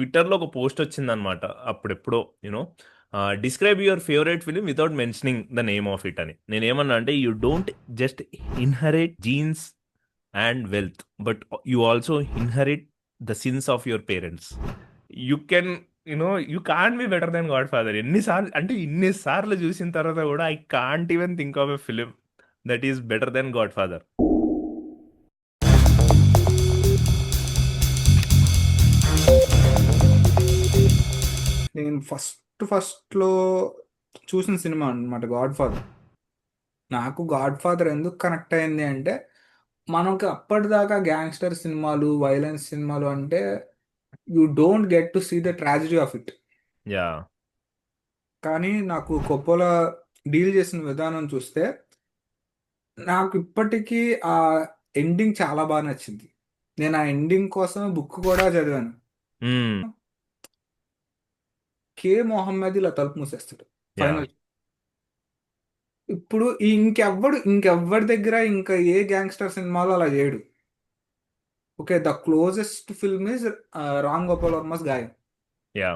ట్విట్టర్లో ఒక పోస్ట్ వచ్చిందనమాట అప్పుడెప్పుడో you know describe your favourite film without mentioning the name of it అని. నేనేమన్నా అంటే you don't just inherit genes and wealth, but you also inherit the sins of your parents. You can you can't be better than Godfather. ఎన్నిసార్లు అంటే ఇన్నిసార్లు చూసిన తర్వాత కూడా I can't even think of a film that is better than Godfather. నేను ఫస్ట్లో చూసిన సినిమా అన్నమాట గాడ్ ఫాదర్. నాకు గాడ్ ఫాదర్ ఎందుకు కనెక్ట్ అయింది అంటే, మనకు అప్పటిదాకా గ్యాంగ్స్టర్ సినిమాలు, వైలెన్స్ సినిమాలు అంటే you don't get to see the tragedy of it. Yeah. కానీ నాకు కొప్పోలా డీల్ చేసిన విధానం చూస్తే నాకు ఇప్పటికీ ఆ ఎండింగ్ చాలా బాగా నచ్చింది. నేను ఆ ఎండింగ్ కోసం బుక్ కూడా చదివాను. కే మొహమ్మద్ ఇలా తలుపు మూసేస్తాడు యా. ఫైనల్. ఇప్పుడు ఇంకెవ్వడి దగ్గర ఇంకా ఏ గ్యాంగ్స్టర్ సినిమాలో అలా చేయడు. Okay, the closest film is Ram Gopal Varma's గాయం. యా.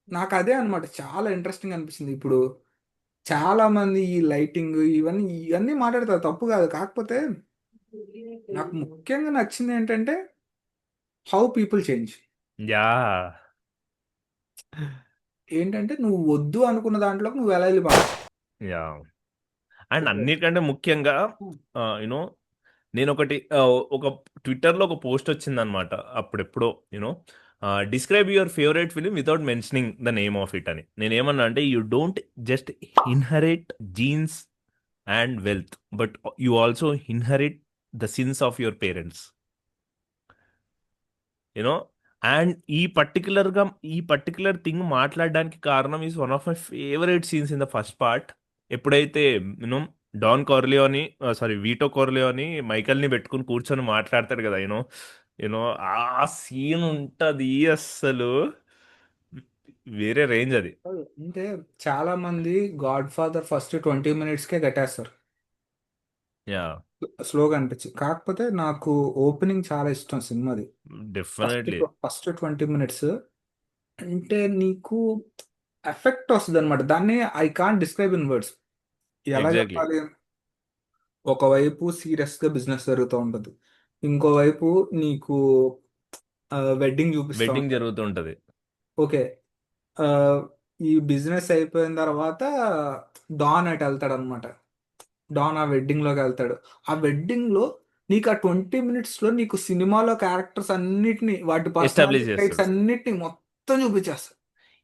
నాకు అదే అన్నమాట చాలా ఇంట్రెస్టింగ్ అనిపిస్తుంది. ఇప్పుడు చాలా మంది ఈ లైటింగ్ ఇవన్నీ మాట్లాడతారు, తప్పు కాదు. కాకపోతే నాకు ముఖ్యంగా నచ్చింది ఏంటంటే హౌ పీపుల్ చేంజ్. యా. ఏంటంటే నువ్వు వద్దు అనుకున్న దాంట్లోకి నువ్వు ఎలా వెళ్ళిపోతావు. యా. And okay. అన్నిటికంటే ముఖ్యంగా యూనో నేను ఒక ట్విట్టర్లో ఒక పోస్ట్ వచ్చిందనమాట అప్పుడెప్పుడో you know describe your favourite film without mentioning the name of it అని. నేనేమన్నా అంటే you don't just inherit genes and wealth, but you also inherit the sins of your parents. You know and ఈ పర్టికులర్ థింగ్ మాట్లాడడానికి కారణం is one of my favourite scenes in the first part. ఎప్పుడైతే you know don కార్లియోని, sorry veto కార్లియోని మైకల్ని పెట్టుకుని కూర్చొని మాట్లాడతాడు కదా, you know ఆ scene ఉంటది అస్సలు వేరే రేంజ్ అది. అంటే చాలా మంది గాడ్ ఫాదర్ ఫస్ట్ 20 మినిట్స్కే కట్టేస్తారు, యా. స్లోగా అనిపించి. కాకపోతే నాకు ఓపెనింగ్ చాలా ఇష్టం సినిమాది. First definitely. ఫస్ట్ 20 మినిట్స్ అంటే నీకు ఎఫెక్ట్ వస్తుంది అనమాట. దాన్ని I can't describe in words. ఎలా ఎగ్జాక్ట్లీ. చెప్పాలి? ఒకవైపు సీరియస్గా బిజినెస్ జరుగుతూ ఉంటుంది, ఇంకోవైపు నీకు వెడ్డింగ్ చూపిస్తూ వెడ్డింగ్ ఉంటారు. జరుగుతూ ఉంటది. ఓకే. ఆ, ఈ బిజినెస్ అయిపోయిన తర్వాత డాన్ అటు వెళ్తాడు అనమాట. డాన్ ఆ వెడ్డింగ్లోకి వెళ్తాడు. ఆ వెడ్డింగ్లో నీకు ఆ 20 మినిట్స్లో నీకు సినిమాలో క్యారెక్టర్స్ అన్నిటిని, వాటి ఎస్టాబ్లిష్ పర్సనాలిటీ ట్రైట్స్ చేస్తాడు. అన్నిటిని మొత్తం చూపించేస్తాడు.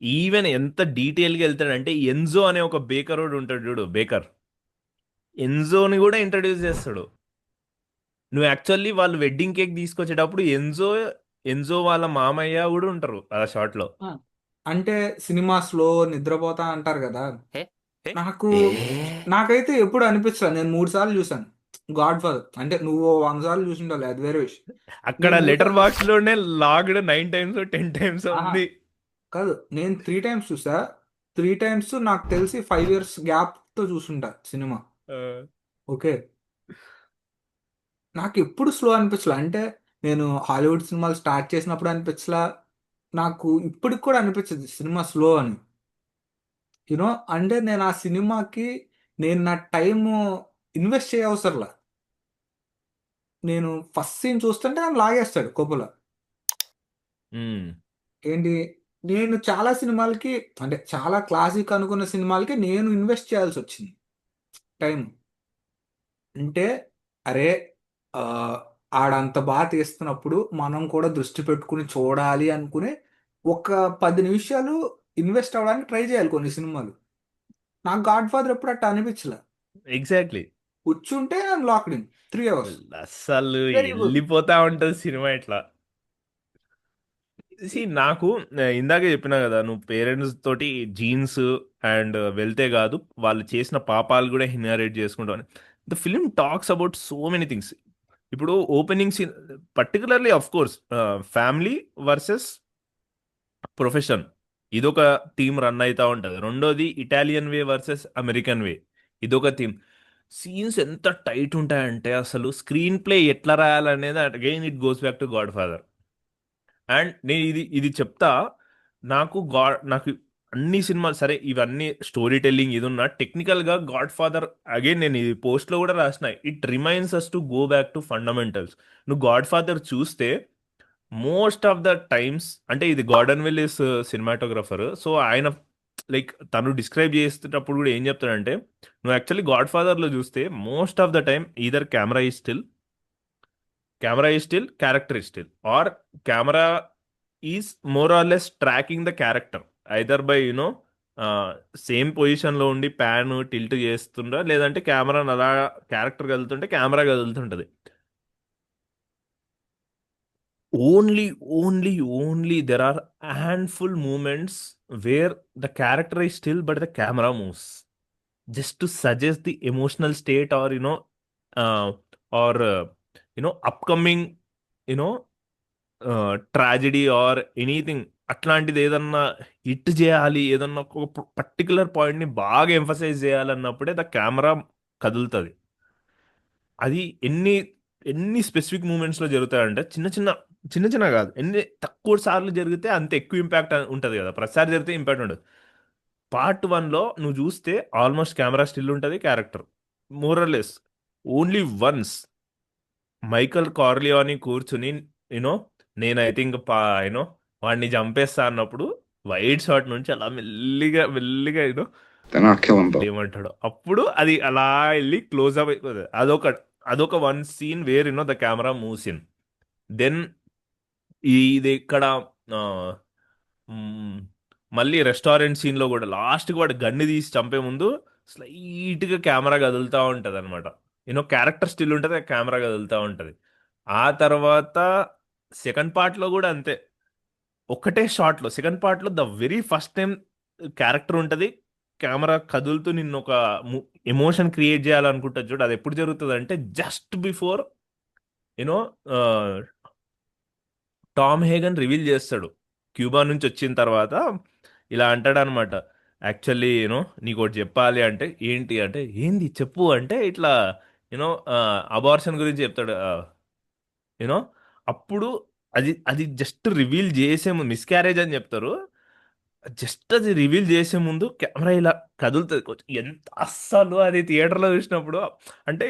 ఈవెన్ ఎంత డీటెయిల్గా వెళ్తాడంటే ఎన్జో అనే ఒక బేకర్ ఉంటాడు చూడు, బేకర్. ఎన్జోని కూడా ఇంట్రడ్యూస్ చేస్తాడు. నువ్వు యాక్చువల్లీ వాళ్ళు వెడ్డింగ్ కేక్ తీసుకొచ్చేటప్పుడు ఎన్జో ఎన్జో వాళ్ళ మామయ్య కూడా ఉంటారు ఆ షాట్ లో. ఆ, అంటే సినిమాస్లో నిద్రపోతా అంటారు కదా. నాకు నాకైతే ఎప్పుడు అనిపించలేదు. నేను 3 సార్లు చూసాను గాడ్ ఫాదర్. అంటే నువ్వు 100 సార్లు చూసిండాలి, అది వేరే విషయం. అక్కడ నేను మూడు లెటర్ సార్లు బాక్స్ లోనే లాగ్డ్ 9 టైమ్స్ 10 టైమ్స్ ఆహా, ఉంది. కాదు, నేను 3 టైమ్స్ చూసా. 3 టైమ్స్ నాకు తెలిసి 5 ఇయర్స్ గ్యాప్తో చూసుంటా సినిమా. ఆ, ఓకే. నాకు ఎప్పుడు స్లో అనిపించలే. అంటే నేను హాలీవుడ్ సినిమాలు స్టార్ట్ చేసినప్పుడు అనిపించలా. నాకు ఇప్పటికి కూడా అనిపించదు సినిమా స్లో అని. యూనో అంటే నేను ఆ సినిమాకి నా టైము ఇన్వెస్ట్ చేయవసరంలా. నేను ఫస్ట్ సీన్ చూస్తుంటే నన్ను లాగేస్తాడు కొప్పుల. ఉమ్, ఏంటి, నేను చాలా సినిమాలకి, అంటే చాలా క్లాసిక్ అనుకున్న సినిమాలకి నేను ఇన్వెస్ట్ చేయాల్సి వచ్చింది టైం. అంటే అరే, ఆ, ఆడంత బాగా తీస్తున్నప్పుడు మనం కూడా దృష్టి పెట్టుకుని చూడాలి అనుకుని ఒక 10 నిమిషాలు ఇన్వెస్ట్ అవ్వడానికి ట్రై చేయాలి కొన్ని సినిమాలు. నాకు గాడ్ ఫాదర్ ఎప్పుడు అట్లా అనిపించలే. ఎగ్జాక్ట్లీ. కూర్చుంటే ఐఎమ్ లాక్డ్ ఇన్ 3 అవర్స్. అస్సలు వెరీ గుడ్. వెళ్ళిపోతా ఉంటది సినిమా ఇట్లా. నాకు ఇందాకే చెప్పినా కదా, నువ్వు పేరెంట్స్ తోటి జీన్స్ అండ్ వెళ్తే కాదు, వాళ్ళు చేసిన పాపాలు కూడా ఇన్హెరిట్ చేసుకుంటావు అని. The film talks about so many things. ఇప్పుడు opening scene particularly of course family versus profession, ఇదొక థీమ్ రన్ అవుతా ఉంటుంది. రెండోది Italian way versus American way, ఇదొక థీమ్. సీన్స్ ఎంత టైట్ ఉంటాయంటే అసలు స్క్రీన్ ప్లే ఎట్లా రాయాలనేది again it goes back to Godfather. And నేను ఇది ఇది చెప్తా. నాకు అన్ని సినిమాలు సరే, ఇవన్నీ స్టోరీ టెల్లింగ్ ఇది ఉన్న టెక్నికల్ గా గాడ్ ఫాదర్, అగైన్ నేను ఈ పోస్ట్ లో కూడా రాసిన, it remains us to go back to fundamentals. నువ్వు గాడ్ ఫాదర్ చూస్తే మోస్ట్ ఆఫ్ ద టైమ్స్, అంటే ఇది గార్డన్ విల్లిస్ సినిమాటోగ్రఫర్, సో ఆయన లైక్ తను డిస్క్రైబ్ చేసేటప్పుడు కూడా ఏం చెప్తాడంటే, నువ్వు యాక్చువల్లీ గాడ్ ఫాదర్ లో చూస్తే most of the time either camera is still, character is still, or camera is more or less tracking the character, either by same position లో ఉండి ప్యాన్ టిల్ట్ చేస్తుండ, లేదంటే కెమెరా అలా క్యారెక్టర్ కదులుతుంటే camera కదులుతుంటది. Only only there are handful moments where the character is still but the camera moves, just to suggest the emotional state, or or upcoming, you know tragedy or anything, అట్లాంటిది ఏదన్నా hit చేయాలి, ఏదన్నా ఒక particular పాయింట్ని బాగా emphasize చేయాలన్నప్పుడే the camera కదులుతుంది. అది ఎన్ని ఎన్ని స్పెసిఫిక్ మూమెంట్స్లో జరుగుతాయంటే, చిన్న చిన్న కాదు, ఎన్ని తక్కువ సార్లు జరిగితే అంత ఎక్కువ ఇంపాక్ట్ ఉంటుంది కదా, ప్రతిసారి జరిగితే ఇంపాక్ట్ ఉండదు. పార్ట్ వన్లో నువ్వు చూస్తే ఆల్మోస్ట్ కెమెరా స్టిల్ ఉంటుంది, క్యారెక్టర్ మోరలెస్. ఓన్లీ వన్స్ మైకల్ కార్లియోని కూర్చుని, యూనో నేను ఐ థింక్ యూనో వాడిని చంపేస్తా అన్నప్పుడు వైట్ షాట్ నుంచి అలా మెల్లిగా మెల్లిగా They're not killing both. ఏమంటాడు అప్పుడు అది అలా వెళ్ళి క్లోజ్ అప్ అయిపోతుంది. అదొక one scene where the camera moves in. Then ఇది ఇక్కడ ఆ, మ్, మళ్ళీ రెస్టారెంట్ సీన్ లో కూడా లాస్ట్ కి వాడు గన్ను తీసి చంపే ముందు స్లైట్ గా కెమెరా కదులుతా ఉంటది అనమాట. క్యారెక్టర్ స్టిల్ ఉంటది, కెమెరా కదులుతా ఉంటది. ఆ తర్వాత సెకండ్ పార్ట్ లో కూడా అంతే, ఒకటే షాట్ లో సెకండ్ పార్ట్ లో the very first time character ఉంటది, కెమెరా కదులుతూ నిన్ను ఒక ఎమోషన్ క్రియేట్ చేయాలనుకుంటుంది చూడు, అది ఎప్పుడు జరుగుతుంది అంటే just before you know Tom Hagen reveal చేస్తాడు క్యూబా నుంచి వచ్చిన తర్వాత. ఇలా అంటాడు అనమాట, యాక్చువల్లీ నీకు ఒకటి చెప్పాలి అంటే, ఏంటి అంటే, ఏంది చెప్పు అంటే, ఇట్లా యూనో అబార్షన్ గురించి చెప్తాడు. యూనో అప్పుడు అది అది జస్ట్ రివీల్ చేసే ముందు మిస్క్యారేజ్ అని చెప్తారు. జస్ట్ అది రివీల్ చేసే ముందు కెమెరా ఇలా కదులుతుంది కొంచెం. ఎంత అస్సలు అది థియేటర్లో చూసినప్పుడు అంటే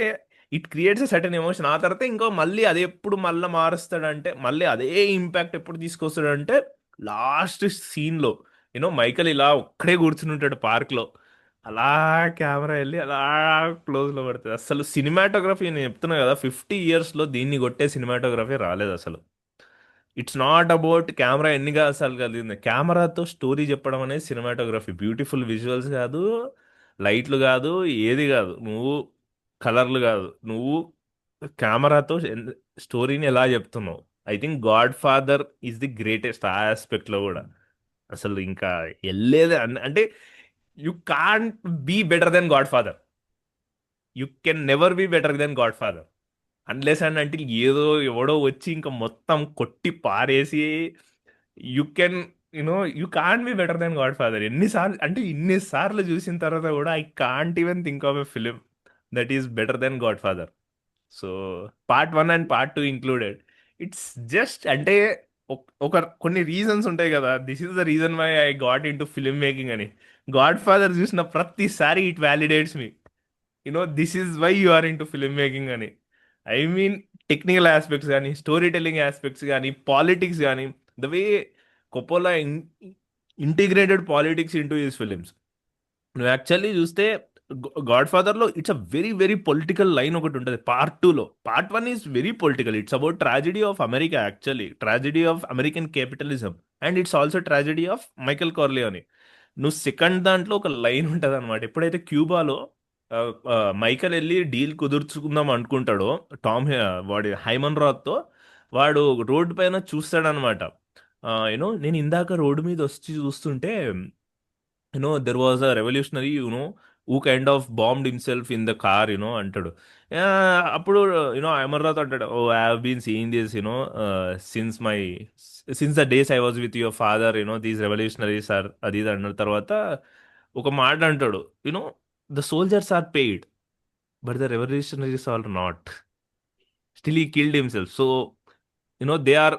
it creates a certain emotion. ఆ తర్వాత ఇంకో మళ్ళీ అది ఎప్పుడు మళ్ళీ మారుస్తాడంటే, మళ్ళీ అదే ఇంపాక్ట్ ఎప్పుడు తీసుకొస్తాడంటే లాస్ట్ సీన్లో మైకల్ ఇలా ఒక్కడే కూర్చుని ఉంటాడు పార్క్లో, అలా కెమెరా వెళ్ళి అలా క్లోజ్లో పడుతుంది. అసలు సినిమాటోగ్రఫీ నేను చెప్తున్నా కదా, 50 yearsలో దీన్ని కొట్టే సినిమాటోగ్రఫీ రాలేదు అసలు. ఇట్స్ నాట్ అబౌట్ కెమెరా ఎన్ని అసలు కలిగింది, కెమెరాతో స్టోరీ చెప్పడం అనేది సినిమాటోగ్రఫీ. బ్యూటిఫుల్ విజువల్స్ కాదు, లైట్లు కాదు, ఏది కాదు, నువ్వు కలర్లు కాదు, నువ్వు కెమెరాతో స్టోరీని ఎలా చెప్తున్నావు. I think Godfather is the greatest ఆ ఆస్పెక్ట్లో కూడా. అసలు ఇంకా వెళ్ళేది అంటే you can't be better than Godfather. You can never be better than Godfather, unless and అంటే ఏదో ఎవడో వచ్చి ఇంకా మొత్తం కొట్టి పారేసి you can't be better than Godfather. ఎన్నిసార్లు అంటే ఇన్నిసార్లు చూసిన తర్వాత కూడా I can't even think of a film that is better than Godfather. So part 1 and part 2 included. It's just అంటే ఒక కొన్ని రీజన్స్ ఉంటాయి కదా, this is the reason why I got into film making అని. Godfather చూసిన ప్రతిసారి it validates me, this is why you are into film making అని. I mean technical aspects కానీ, స్టోరీ టెల్లింగ్ ఆస్పెక్ట్స్ కానీ, politics కానీ, the way Coppola integrated politics into his films. నువ్వు actually చూస్తే గాడ్ ఫాదర్లో it's a very very political line ఒకటి ఉంటుంది పార్ట్ 2లో. Part 1 is very political, it's about tragedy of America, actually tragedy of American capitalism, and it's also tragedy of Michael Corleone. నువ్వు second దాంట్లో ఒక లైన్ ఉంటుంది అనమాట, ఎప్పుడైతే క్యూబాలో ఆ, మైకెల్ వెళ్ళి డీల్ కుదుర్చుకుందాం అనుకుంటాడో వాడి హైమన్ రాత్తో, వాడు రోడ్డు పైన చూస్తాడనమాట. నేను ఇందాక రోడ్డు మీద వచ్చి చూస్తుంటే there was a revolutionary who kind of bombed himself in the car అంటాడు. ఆ, అప్పుడు అమర్నాథ్ అంటాడు, oh I have been seeing this since the days I was with your father, these revolutionaries are అది ఇది అన్న తర్వాత ఒక మాట అంటాడు, you know the soldiers are paid but the revolutionaries are not, still he killed himself. So they are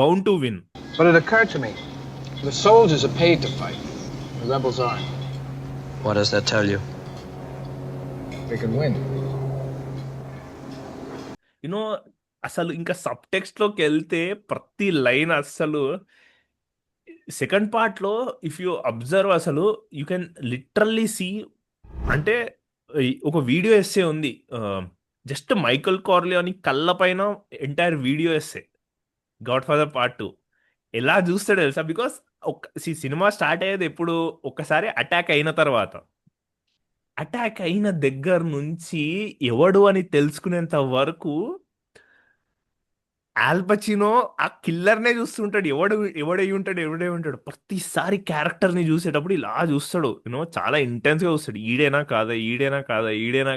bound to win. But it occurred to me, the soldiers are paid to fight. The rebels aren't. What does that tell you? They can win. You know అసలు ఇంకా sub టెక్స్ట్లోకి వెళ్తే ప్రతి line అస్సలు second పార్ట్లో if you observe అసలు you can literally see, అంటే ఒక video essay ఉంది జస్ట్ మైకల్ కార్లియోని కళ్ళ పైన entire video essay God father part 2 ఎలా చూస్తాడు తెలుసా? బికాస్ సినిమా స్టార్ట్ అయ్యేది ఎప్పుడు, ఒక్కసారి అటాక్ అయిన తర్వాత, అటాక్ అయిన దగ్గర నుంచి ఎవడు అని తెలుసుకునేంత వరకు ఆల్పచినో ఆ కిల్లర్నే చూస్తుంటాడు. ఎవడై ఉంటాడు ప్రతిసారి క్యారెక్టర్ని చూసేటప్పుడు ఇలా చూస్తాడు. చాలా ఇంటెన్స్గా చూస్తాడు. ఈడేనా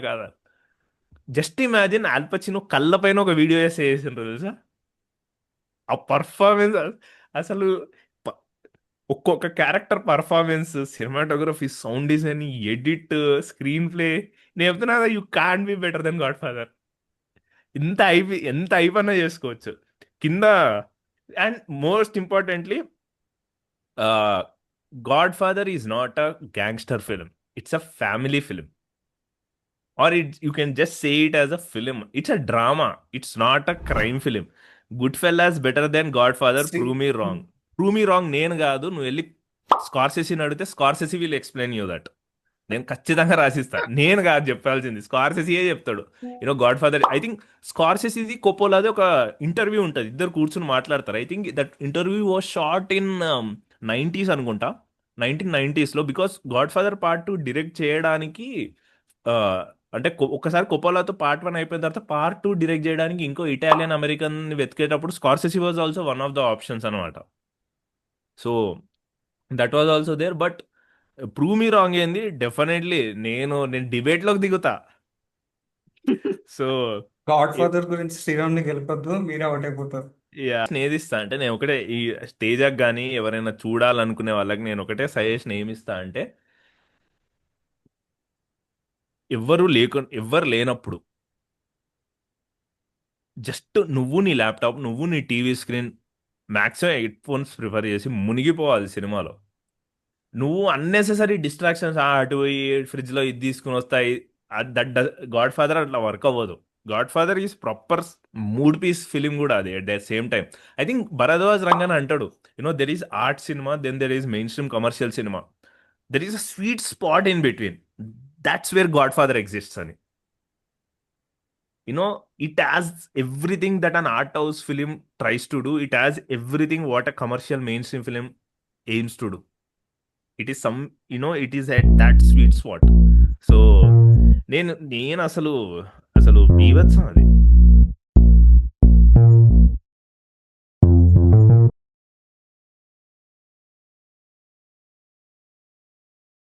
కాదా. జస్ట్ ఇమాజిన్ ఆల్పచినో కళ్ళ పైన ఒక వీడియో వేసిండ్రు తెలుసా? ఆ పర్ఫార్మెన్స్ అసలు ప- ఒక్కొక్క character performance, cinematography, sound design, edit, screenplay, నేను చెప్తున్నా you can be better than Godfather. ఎంత అయిపోయినా చేసుకోవచ్చు కింద. And most importantly, Godfather is not a gangster film, it's a family film. Or you can just say it as a film. It's a drama. It's not a crime film. Goodfellas better than Godfather. See, Prove me wrong. Prove me wrong నేను కాదు, నువ్వు వెళ్ళి స్కార్సెసీని అడిగితే Scorsese will explain you that. నేను ఖచ్చితంగా రాసిస్తా. నేను కాదు చెప్పాల్సింది, స్కార్సెసీయే చెప్తాడు. గాడ్ ఫాదర్, ఐ థింక్ స్కార్సెసీది కొపోలాది ఒక ఇంటర్వ్యూ ఉంటుంది, ఇద్దరు కూర్చుని మాట్లాడతారు. I think that interview was shot in 90s అనుకుంటా, 1990sలో. Because Godfather part 2 direct చేయడానికి ఆ, అంటే ఒక్కసారి కొపోలాతో పార్ట్ 1 అయిపోయిన తర్వాత పార్ట్ 2 డిరెక్ట్ చేయడానికి ఇంకో ఇటాలియన్ అమెరికన్ వెతికేటప్పుడు Scorsese was also one of the options అనమాట. So that was also there. But prove me wrong ఏంది, డెఫినెట్లీ నేను డిబేట్లోకి దిగుతా. సో గాడ్ ఫాదర్ గురించి శ్రీరామ్ని గెలపద్దు, మీరే అవుట్ అయిపోతారు. ఏదిస్తా అంటే, నేను ఒకటే ఈ స్టేజ్కి కానీ ఎవరైనా చూడాలనుకునే వాళ్ళకి నేను ఒకటే సజెషన్ ఏమిస్తా అంటే, ఎవ్వరు లేనప్పుడు జస్ట్ నువ్వు నీ ల్యాప్టాప్, నువ్వు నీ TV screen, maximum head phones prefer చేసి మునిగిపోవాలి సినిమాలో. నువ్వు అన్నెసెసరీ డిస్ట్రాక్షన్స్, అటు పోయి ఫ్రిడ్జ్లో ఇది తీసుకుని వస్తాయి, దట్ గాడ్ ఫాదర్ అట్లా వర్క్ అవ్వదు. Godfather is proper 3 piece film కూడా అది. At the same time I think Baradwaj Rangan అంటాడు, there is art cinema, then there is mainstream commercial cinema, there is a sweet spot in between, that's where Godfather exists అని. It has everything that an art house film tries to do. It has everything what a commercial mainstream film aims to do. It is it is at that sweet spot. So నేను అసలు బీభత్సం అది.